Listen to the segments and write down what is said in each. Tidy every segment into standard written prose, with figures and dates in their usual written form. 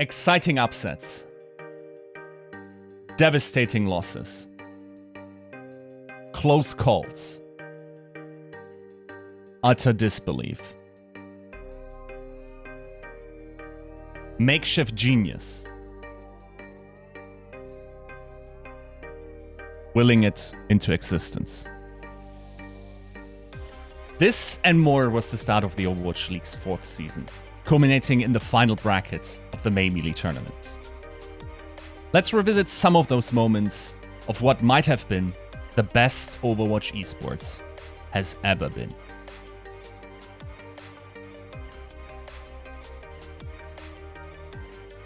Exciting upsets. Devastating losses. Close calls. Utter disbelief. Makeshift genius. Willing it into existence. This and more was the start of the Overwatch League's 4th season, culminating in the final bracket of the May Melee tournament. Let's revisit some of those moments of what might have been the best Overwatch Esports has ever been.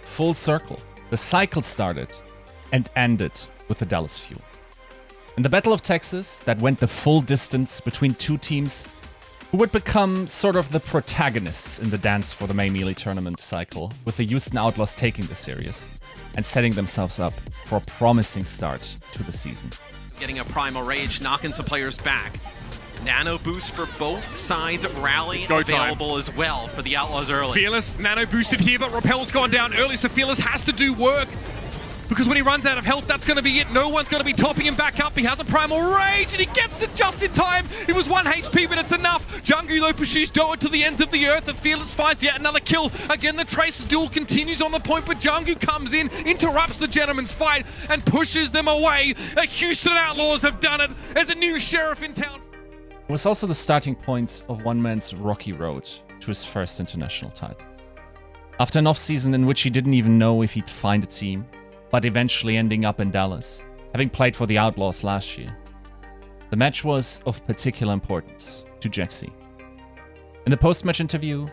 Full circle, the cycle started and ended with the Dallas Fuel. In the Battle of Texas, that went the full distance between two teams who would become sort of the protagonists in the dance for the May Melee tournament cycle, with the Houston Outlaws taking the series and setting themselves up for a promising start to the season. Getting a Primal Rage, knocking some players back. Nano boost for both sides, rally available as well for the Outlaws early. Fearless, nano boosted here, but Repel's gone down early, so Fearless has to do work. Because when he runs out of health, that's going to be it. No one's going to be topping him back up. He has a Primal Rage, and he gets it just in time. It was 1 HP, but it's enough. Jungu though pursues Doa to the ends of the earth, and Fearless finds yet another kill. Again, the Tracer duel continues on the point, but Jungu comes in, interrupts the gentleman's fight, and pushes them away. The Houston Outlaws have done it. There's a new sheriff in town. It was also the starting point of one man's rocky road to his first international title. After an off-season in which he didn't even know if he'd find a team, but eventually ending up in Dallas, having played for the Outlaws last year. The match was of particular importance to Jexy. In the post-match interview,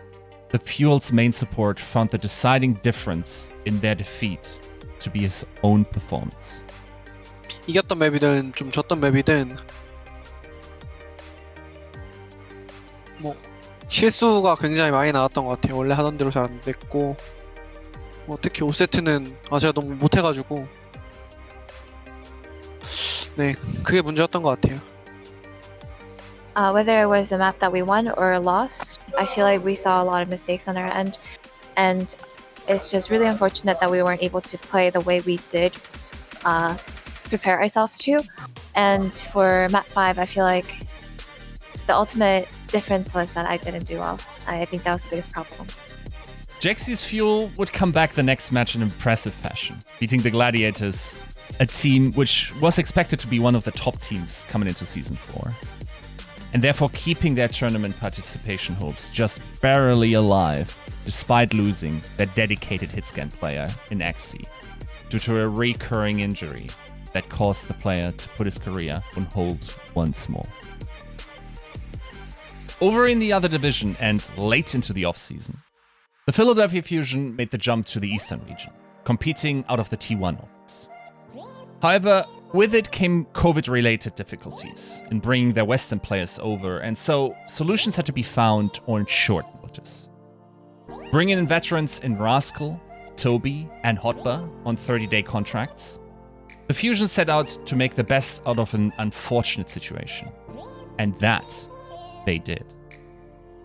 the Fuel's main support found the deciding difference in their defeat to be his own performance. 이겼던 맵이든 좀 졌던 맵이든 뭐 실수가 굉장히 많이 나왔던 것 같아요. 원래 하던 대로 잘 안 됐고 특히 5세트는 제가 너무 못해가지고 네, 그게 문제였던 것 같아요. Whether it was a map that we won or lost, I feel like we saw a lot of mistakes on our end, and it's just really unfortunate that we weren't able to play the way we did prepare ourselves to. And for map 5, I feel like the ultimate difference was that I didn't do well. I think that was the biggest problem. Jexy's Fuel would come back the next match in impressive fashion, beating the Gladiators, a team which was expected to be one of the top teams coming into Season 4. And therefore keeping their tournament participation hopes just barely alive, despite losing their dedicated hitscan player in XC, due to a recurring injury that caused the player to put his career on hold once more. Over in the other division and late into the offseason, the Philadelphia Fusion made the jump to the Eastern region, competing out of the T1 office. However, with it came COVID-related difficulties in bringing their Western players over, and so solutions had to be found on short notice. Bringing in veterans in Rascal, Toby, and Hotba on 30-day contracts, the Fusion set out to make the best out of an unfortunate situation. And that they did.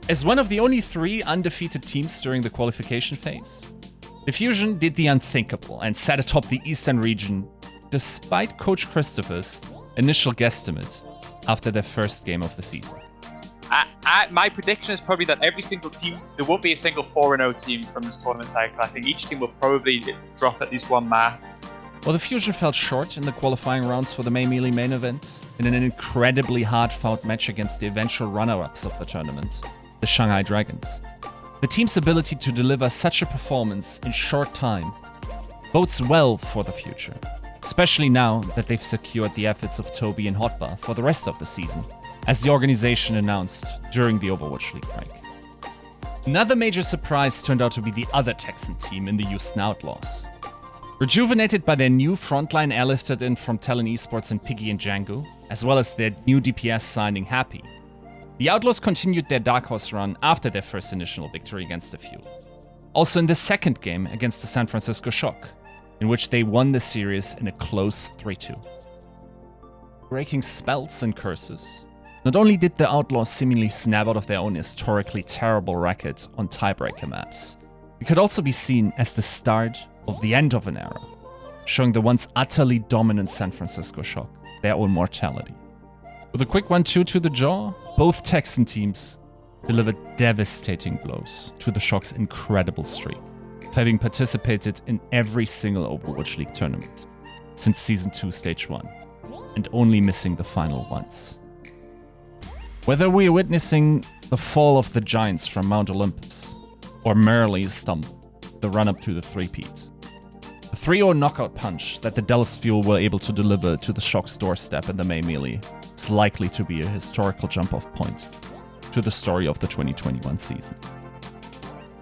As one of the only 3 undefeated teams during the qualification phase, the Fusion did the unthinkable and sat atop the Eastern region despite Coach Christopher's initial guesstimate after their first game of the season. My prediction is probably that every single team, there won't be a single 4-0 team from this tournament cycle. I think each team will probably drop at least one map. Well, the Fusion fell short in the qualifying rounds for the May Melee main event in an incredibly hard-fought match against the eventual runner-ups of the tournament, the Shanghai Dragons. The team's ability to deliver such a performance in short time bodes well for the future, especially now that they've secured the efforts of Toby and Hotba for the rest of the season, as the organization announced during the Overwatch League break. Another major surprise turned out to be the other Texan team in the Houston Outlaws. Rejuvenated by their new frontline airlifted in from Talon Esports and Piggy and Django, as well as their new DPS signing Happy, the Outlaws continued their Dark Horse run after their first initial victory against the Fuel. Also in the second game against the San Francisco Shock, in which they won the series in a close 3-2. Breaking spells and curses, not only did the Outlaws seemingly snap out of their own historically terrible record on tiebreaker maps, It could also be seen as the start of the end of an era, showing the once utterly dominant San Francisco Shock their own mortality. With a quick 1-2 to the jaw, both Texan teams delivered devastating blows to the Shock's incredible streak, having participated in every single Overwatch League tournament since Season 2 Stage 1, and only missing the final once. Whether we are witnessing the fall of the Giants from Mount Olympus, or merely a stumble, the run-up to the three-peat, the 3-0 knockout punch that the Dallas Fuel were able to deliver to the Shock's doorstep in the May Melee is likely to be a historical jump-off point to the story of the 2021 season.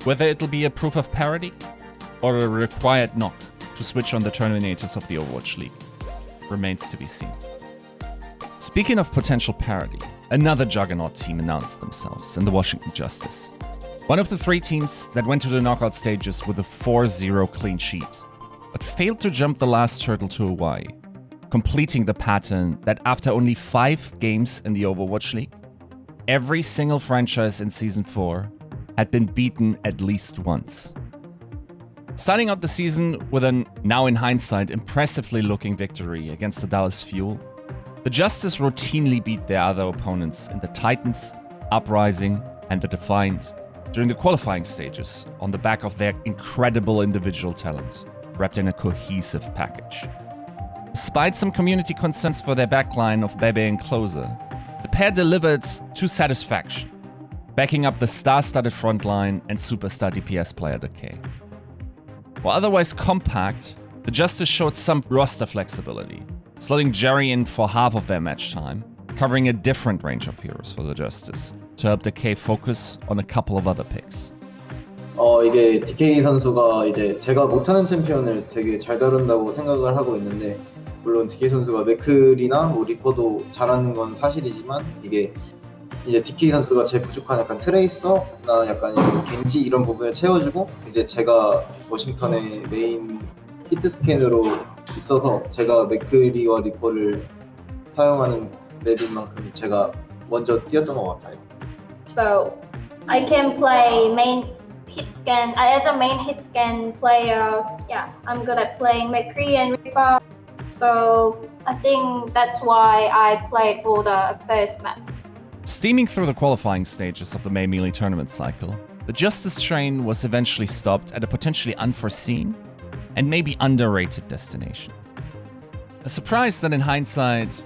Whether it'll be a proof of parity, or a required knock to switch on the Terminators of the Overwatch League, remains to be seen. Speaking of potential parity, another juggernaut team announced themselves in the Washington Justice. One of the 3 teams that went to the knockout stages with a 4-0 clean sheet, but failed to jump the last hurdle to Hawaii, completing the pattern that after only 5 games in the Overwatch League, every single franchise in Season 4 had been beaten at least once. Starting out the season with an, now in hindsight, impressively looking victory against the Dallas Fuel, the Justice routinely beat their other opponents in the Titans, Uprising, and the Defiant during the qualifying stages on the back of their incredible individual talent, wrapped in a cohesive package. Despite some community concerns for their backline of Bebe and Closer, the pair delivered to satisfaction, backing up the star-studded frontline and superstar DPS player Decay. While otherwise compact, the Justice showed some roster flexibility, slotting Jerry in for half of their match time, covering a different range of heroes for the Justice, to help Decay focus on a couple of other picks. 이게 DK 선수가 이제 제가 못하는 챔피언을 되게 잘 다룬다고 생각을 하고 있는데, 물론 DK 선수가 맥클이나 뭐 리퍼도 잘하는 건 사실이지만, 이게 이제 DK 선수가 제 부족한 약간 트레이서나 약간 이런 겐지 이런 부분을 채워주고, 이제 제가 워싱턴의 메인 히트 스캔으로 있어서 제가 맥크리와 리퍼를 사용하는 맵인 만큼 제가 먼저 뛰었던 것 같아요. So I can play main hit scan. As a main hit scan player, yeah, I'm good at playing McCree and Reaper. So I think that's why I played for the first map. Steaming through the qualifying stages of the May Melee tournament cycle, the Justice train was eventually stopped at a potentially unforeseen and maybe underrated destination. A surprise that in hindsight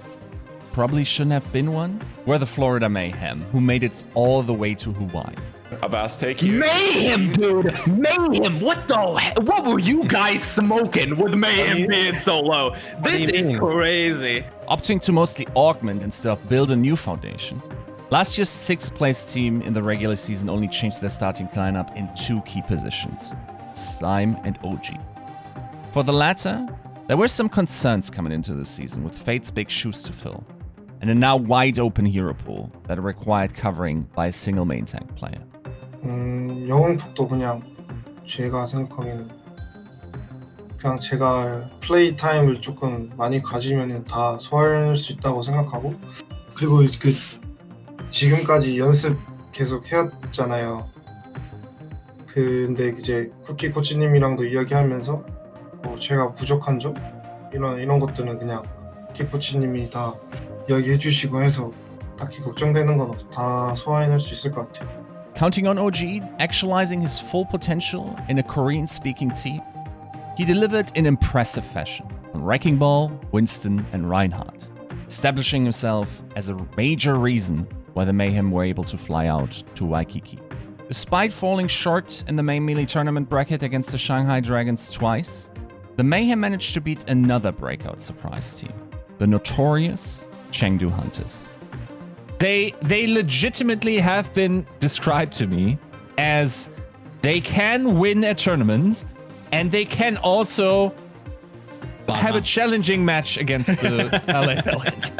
probably shouldn't have been one, were the Florida Mayhem, who made it all the way to Hawaii. A vast take here. Mayhem, dude! Mayhem! What were you guys smoking with Mayhem being so low? This is crazy. Opting to mostly augment instead of build a new foundation, last year's 6th place team in the regular season only changed their starting lineup in 2 key positions, Slime and OG. For the latter, there were some concerns coming into the season with Fate's big shoes to fill, and a now wide open hero pool that required covering by a single main tank player. 영웅폭도 그냥 제가 생각하기에는 그냥 제가 플레이 타임을 조금 많이 가지면 다 소화할 수 있다고 생각하고, 그리고 그 지금까지 연습 계속 해왔잖아요. 근데 이제 쿠키 코치님이랑도 이야기하면서 뭐 제가 부족한 점 이런 것들은 그냥 쿠키 코치님이 다 이야기해 주시고 해서 딱히 걱정되는 건 다 소화해낼 수 있을 것 같아요. Counting on OG actualizing his full potential in a Korean-speaking team, he delivered in impressive fashion on Wrecking Ball, Winston, and Reinhardt, establishing himself as a major reason why the Mayhem were able to fly out to Waikiki. Despite falling short in the May Melee tournament bracket against the Shanghai Dragons twice, the Mayhem managed to beat another breakout surprise team, the notorious Chengdu Hunters. They legitimately have been described to me as they can win a tournament and they can also have a challenging match against the LA Valiant.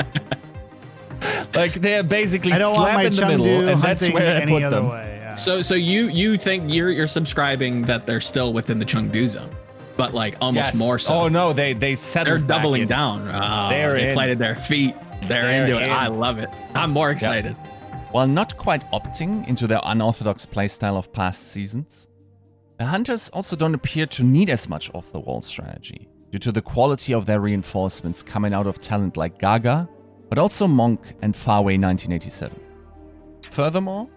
Like they're basically slap in the middle, and that's where I put them. Yeah. So you think you're subscribing that they're still within the Chengdu zone, but like almost more so. Oh no, they settled. They're doubling down. They planted their feet. They're into it. I love it. I'm more excited. While not quite opting into their unorthodox playstyle of past seasons, The Hunters also don't appear to need as much off-the-wall strategy, due to the quality of their reinforcements coming out of talent like Gaga, but also Monk and Farway 1987. Furthermore,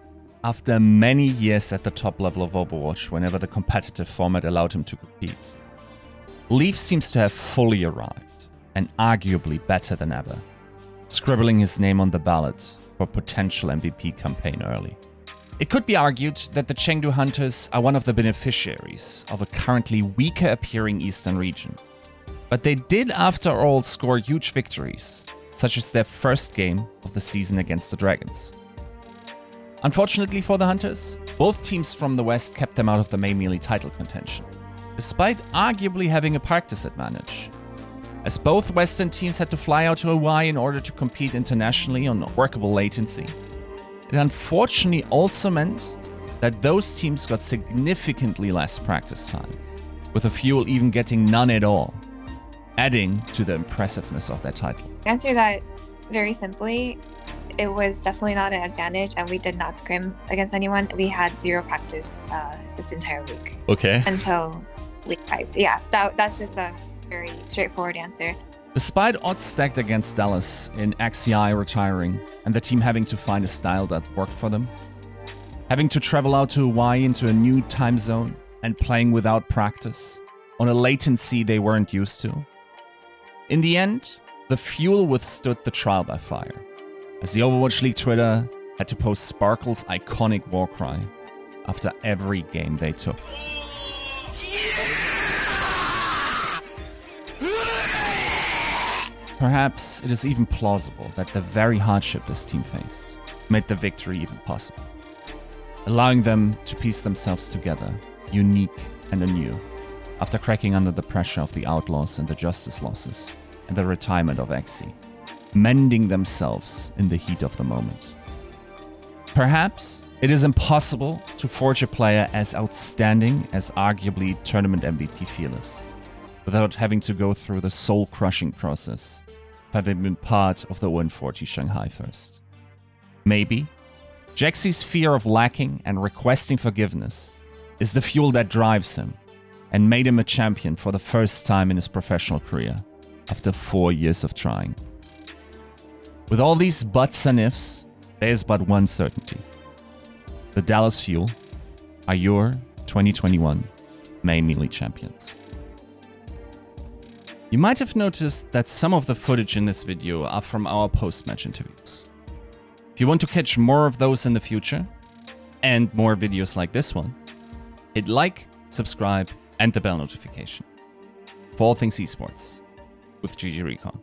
after many years at the top level of Overwatch, whenever the competitive format allowed him to compete, Leaf seems to have fully arrived, and arguably better than ever, scribbling his name on the ballot for potential MVP campaign early. It could be argued that the Chengdu Hunters are one of the beneficiaries of a currently weaker appearing Eastern region, but they did after all score huge victories, such as their first game of the season against the Dragons. Unfortunately for the Hunters, both teams from the West kept them out of the May Melee title contention, despite arguably having a practice advantage, as both Western teams had to fly out to Hawaii in order to compete internationally on workable latency. It unfortunately also meant that those teams got significantly less practice time, with a Fuel even getting none at all, adding to the impressiveness of their title. To answer that very simply, it was definitely not an advantage, and we did not scrim against anyone. We had zero practice this entire week. Okay. Until League 5. Yeah, that's just a very straightforward answer. Despite odds stacked against Dallas in XCI retiring and the team having to find a style that worked for them, having to travel out to Hawaii into a new time zone and playing without practice on a latency they weren't used to, in the end, the Fuel withstood the trial by fire, as the Overwatch League Twitter had to post Sparkle's iconic war cry after every game they took. Perhaps it is even plausible that the very hardship this team faced made the victory even possible, allowing them to piece themselves together, unique and anew, after cracking under the pressure of the Outlaws and the Justice losses and the retirement of XC, mending themselves in the heat of the moment. Perhaps it is impossible to forge a player as outstanding as arguably tournament MVP Fearless, without having to go through the soul-crushing process of having been part of the 140 Shanghai first. Maybe Jaxie's fear of lacking and requesting forgiveness is the fuel that drives him and made him a champion for the first time in his professional career after 4 years of trying. With all these buts and ifs, there is but one certainty. The Dallas Fuel are your 2021 May Melee champions. You might have noticed that some of the footage in this video are from our post-match interviews. If you want to catch more of those in the future, and more videos like this one, hit like, subscribe, and the bell notification. For all things esports, with GGRecon.